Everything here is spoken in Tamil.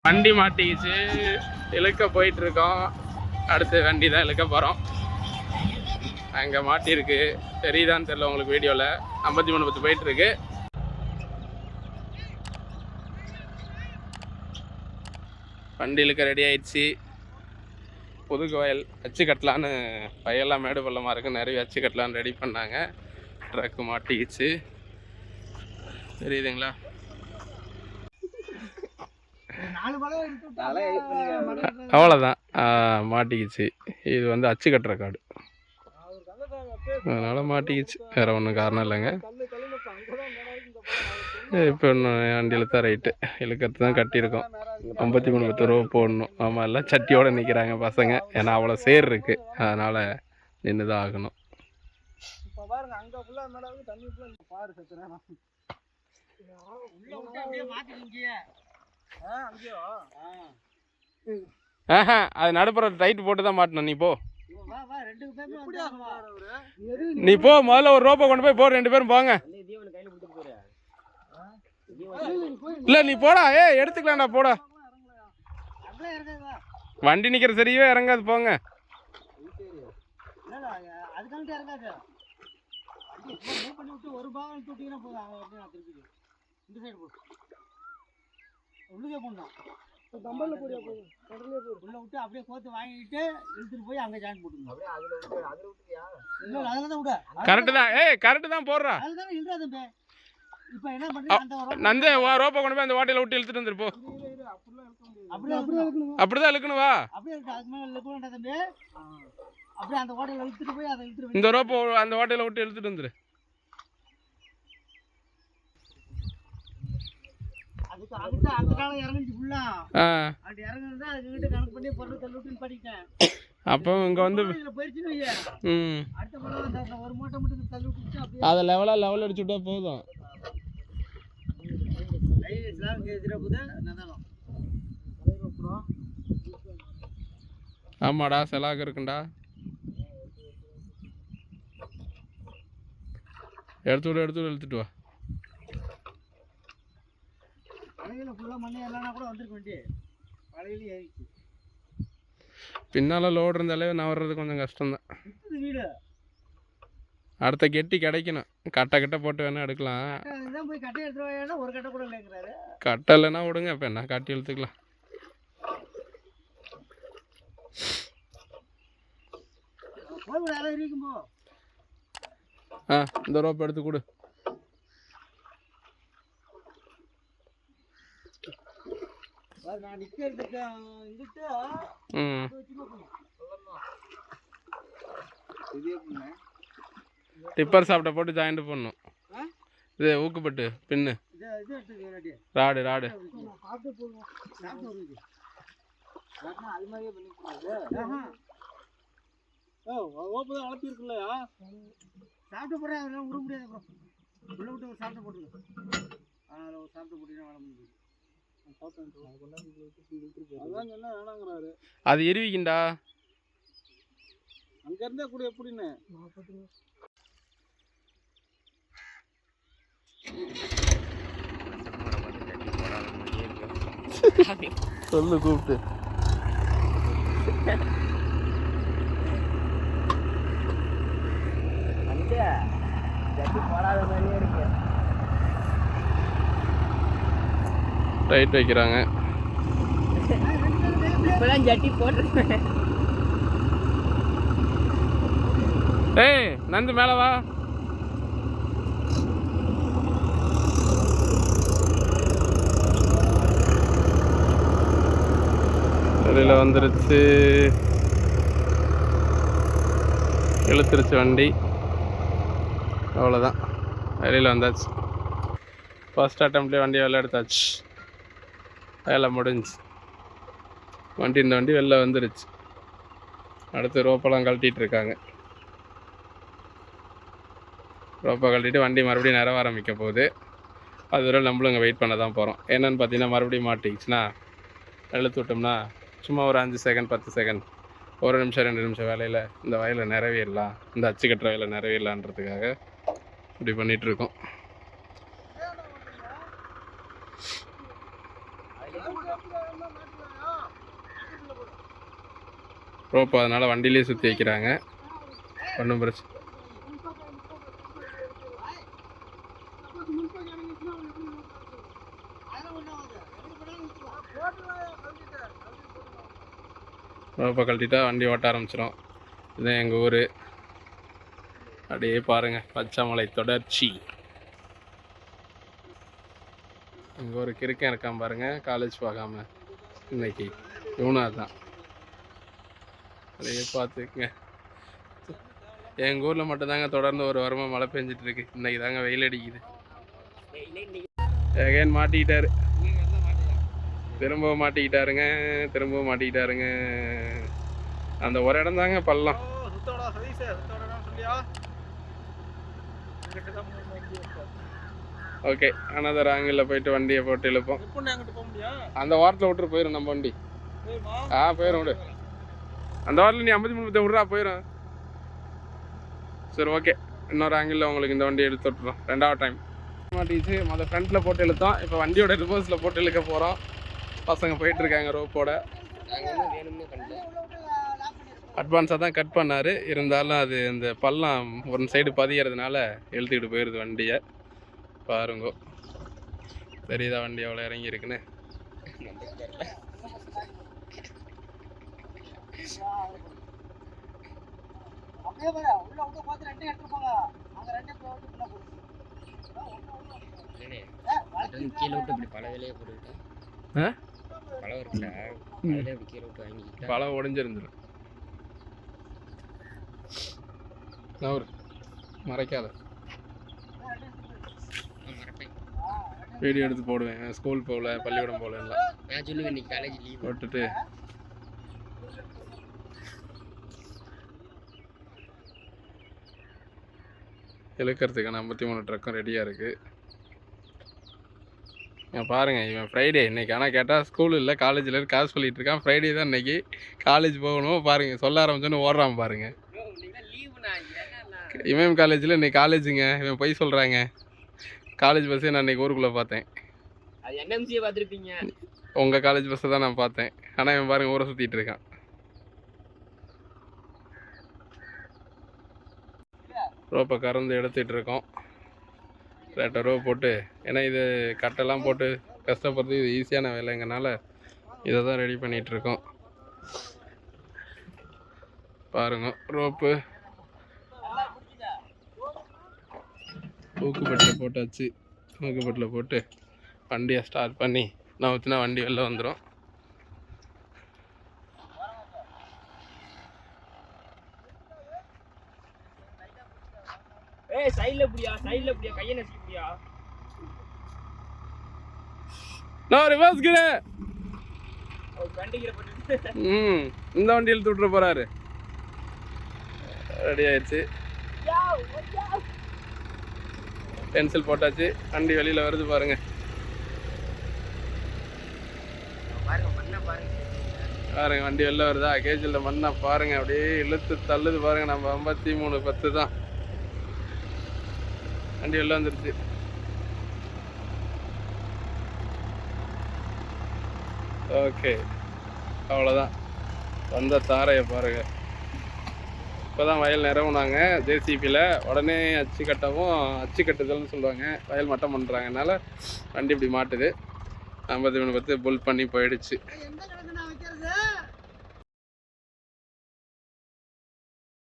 வண்டி மாட்டிக்கிச்சு, இழுக்க போயிட்டு இருக்கோம். அடுத்து வண்டி தான் இழுக்க போகிறோம். அங்கே மாட்டியிருக்கு, தெரியுதான்னு தெரியல உங்களுக்கு வீடியோவில். 53 பத்து போயிட்டு இருக்கு. வண்டி இழுக்க ரெடி ஆயிடுச்சு. புதுக்கு வயல் அச்சு கட்டலான்னு வயல்லாம் மேடு பள்ளமாக இருக்குது, நிறைய அச்சு கட்டலான்னு ரெடி பண்ணாங்க. ட்ரக்கு மாட்டிக்கிச்சு, தெரியுதுங்களா? அவ்வளோதான், மாட்டிக்கிச்சு. இது வந்து அச்சு கட்டுற காடு, அதனால் மாட்டிக்கிச்சு, வேறு ஒன்றும் காரணம் இல்லைங்க. இப்போ இன்னும் வண்டி இழுத்தா ரைட்டு, இழுக்கிறது தான் கட்டியிருக்கோம். 53 பத்து ரூபா போடணும். ஆமாம், எல்லாம் சட்டியோடு நிற்கிறாங்க பசங்க, ஏன்னா அவ்வளோ சேர் இருக்குது, அதனால் நின்று தான் ஆகணும். அது நடுப்புற டைட் போட்டு தான் மாட்டணும். நீ போ, நீ போ, முதல்ல ஒரு ரோப்பை கொண்டு போய் போ, 2 பேரும் போங்க. இல்ல நீ போடா, எடுத்துக்கலாம்டா, போடா. வண்டி நிக்கிற சரியே இறங்காது, போங்க. கரெக்ட் தான், கரெக்ட் தான், போடுறா. நந்து ரோப்பை கொண்டு போய் அந்த வாட்டையில விட்டு இழுத்துட்டு வந்துருப்போ. அப்படிதான் இழுக்கணுவா? இந்த ரோப்பை அந்த வாட்டையில விட்டு இழுத்துட்டு வந்துரு. அப்போ இங்க வந்து அதை லெவல் அடிச்சு விட்டா போதும். ஆமாடா, செலாக இருக்குண்டா. எடுத்து இழுத்துட்டு வா. பின்னால லோடு இருந்தாலே நான் வர்றது கொஞ்சம் கஷ்டம்தான். அடுத்த கெட்டி கிடைக்கணும். கட்டை போட்டு வேணா எடுக்கலாம். கட்டை இல்லைன்னா விடுங்க, இப்போ என்ன கட்டி இழுத்துக்கலாம். இந்த ரோப் எடுத்து கொடு. டிப்பர் சாப்பிட்ட போட்டு ஜாயிண்ட் பண்ணணும். இது ஊக்குப்பட்டு பின்னு ராடு அது எரிவிக்கிண்டா. அங்க இருந்தா கூட எப்படின்னு சொல்லு கூப்பிட்டு. ரைட் வைக்கிறாங்க. ஜட்டி போட்டு நந்து மேல வா. வெளியில் வந்துருச்சு, இழுத்துருச்சு வண்டி. அவ்வளோதான், வெளியில் வந்தாச்சு. ஃபர்ஸ்ட் அட்டம்ப்ட்லேயே வண்டி வெளில எடுத்தாச்சு, வேலை முடிஞ்சு. இந்த வண்டி வெளில வந்துருச்சு. அடுத்து ரோப்பெல்லாம் கழட்டிகிட்டு இருக்காங்க. ரோப்பை கழட்டிட்டு வண்டி மறுபடியும் நிறவ ஆரம்பிக்க போகுது. அது வரை நம்மளும் இங்கே வெயிட் பண்ண தான் போகிறோம். என்னென்னு பார்த்தீங்கன்னா, மறுபடியும் மாட்டிக்கிச்சுன்னா இழுத்து விட்டோம்னா சும்மா ஒரு 5 செகண்ட் 10 செகண்ட், 1 நிமிஷம் 2 நிமிஷம் வேலையில் இந்த வயலை நிறைவேறலாம், இந்த அச்சு கட்டுற வேலை நிறைவேறலான்றதுக்காக இப்படி பண்ணிகிட்ருக்கோம். ரோப்பு அதனால் வண்டியிலே சுற்றி வைக்கிறாங்க. ஒன்றும் பிரச்சனை. ரோப்பை கழட்டிட்டா வண்டி ஓட்ட ஆரம்பிச்சிடும். இதுதான் எங்கள் ஊர். அப்படியே பாருங்கள், பச்சைமலை தொடர்ச்சி. இங்கே ஒரு கிறுக்கன் இருக்கான் பாருங்கள், காலேஜ் பார்க்காம இன்னைக்கு இவனா தான். அப்படியே பார்த்துக்குங்க. எங்கள் ஊரில் மட்டும்தாங்க தொடர்ந்து ஒரு வாரமாக மழை பெஞ்சிட்டு இருக்கு. இன்னைக்கு தாங்க வெயில் அடிக்குது. எகைன் மாட்டிக்கிட்டாரு, திரும்பவும் மாட்டிக்கிட்டாருங்க. அந்த ஒரு இடம் தாங்க பள்ளம். ஓகே, அனதர் ஆங்கிளில் போயிட்டு வண்டியை போட்டு இழுப்போம். அந்த வாரத்தில் விட்டுரு போயிடும் நம்ம வண்டி. போயிடும் விடு. அந்த வாரத்தில் நீ 53 விட்றா போயிடும். சரி ஓகே, இன்னொரு ஆங்கிளில் உங்களுக்கு இந்த வண்டியை எடுத்து விட்டுறோம். 2வது டைம் மாட்டிச்சு. மொதல் ஃப்ரண்ட்டில் போட்டு இழுத்தோம். இப்போ வண்டியோட ரிவர்ஸில் போட்டு இழுக்க போகிறோம். பசங்க போயிட்டுருக்காங்க ரோப்போட. அட்வான்ஸாக தான் கட் பண்ணார். இருந்தாலும் அது இந்த பள்ளம் ஒரு சைடு பதிகிறதுனால இழுத்துக்கிட்டு போயிடுது வண்டியை. பாருங்கோ, தெரியுதா வண்டி எவ்வளோ இறங்கி இருக்குன்னு. பழம் உடஞ்சிருந்துடும். மறைக்காத, வீடியோ எடுத்து போடுவேன். ஸ்கூல் போகல, பள்ளிக்கூடம் போகல, நான் சொல்லுவேன் இன்னைக்கு காலேஜ் லீவ் போட்டுட்டு. இழுக்கிறதுக்கான 53 ட்ரக்கும் ரெடியாக இருக்குது. பாருங்கள், இவன் ஃப்ரைடே இன்னைக்கு. ஆனால் கேட்டால் ஸ்கூல் இல்லை, காலேஜில் காசு சொல்லிட்டு இருக்கான். ஃப்ரைடே தான் இன்னைக்கு, காலேஜ் போகணும். பாருங்கள், சொல்ல ஆரம்பிச்சோன்னு ஓடுறான் பாருங்கள். இமயம் காலேஜில் இன்னைக்கு காலேஜுங்க. இவன் போய் சொல்கிறாங்க. காலேஜ் பஸ்ஸே நான் இன்னைக்கு ஊருக்குள்ளே பார்த்தேன். உங்கள் காலேஜ் பஸ்ஸை தான் நான் பார்த்தேன். ஆனால் இவன் பாருங்கள் ஊரை சுற்றிட்டு இருக்கான். ரோப்பை கறந்து எடுத்துகிட்டு இருக்கோம். லேட்டாக ரோப் போட்டு, ஏன்னா இது கட்டெல்லாம் போட்டு கஷ்டப்படுறது இது ஈஸியான வேலைங்கனால இதை தான் ரெடி பண்ணிகிட்ருக்கோம். பாருங்க, ரோப்பு ஊக்குப்பட்டில் போட்டாச்சு. ஊக்குப்பட்டில் போட்டு வண்டியை ஸ்டார்ட் பண்ணி நான் ஊற்றினா வண்டி வெளில வந்துடும். இந்த வண்டி இழுத்து விட்டுற போறாரு. ரெடி ஆயிடுச்சு. பென்சில் போட்டாச்சு. வண்டி வெளியில வருது பாருங்க. பாருங்க வண்டி வெளில வருதா? கேஜில் மண்ணா பாருங்க, அப்படியே இழுத்து தள்ளுது பாருங்க. நம்ம 53 தான். வண்டி வெளில வந்துருச்சு. ஓகே, அவ்வளோதான். வந்த தாரையை பாருங்க. இப்போ தான் வயல் நிறவுனாங்க ஜேசிபியில். உடனே அச்சு கட்டுதல்னு சொல்லுவாங்க. வயல் மட்டம் பண்ணுறாங்கனால வண்டி இப்படி மாட்டுது. 53 புல் பண்ணி போயிடுச்சு.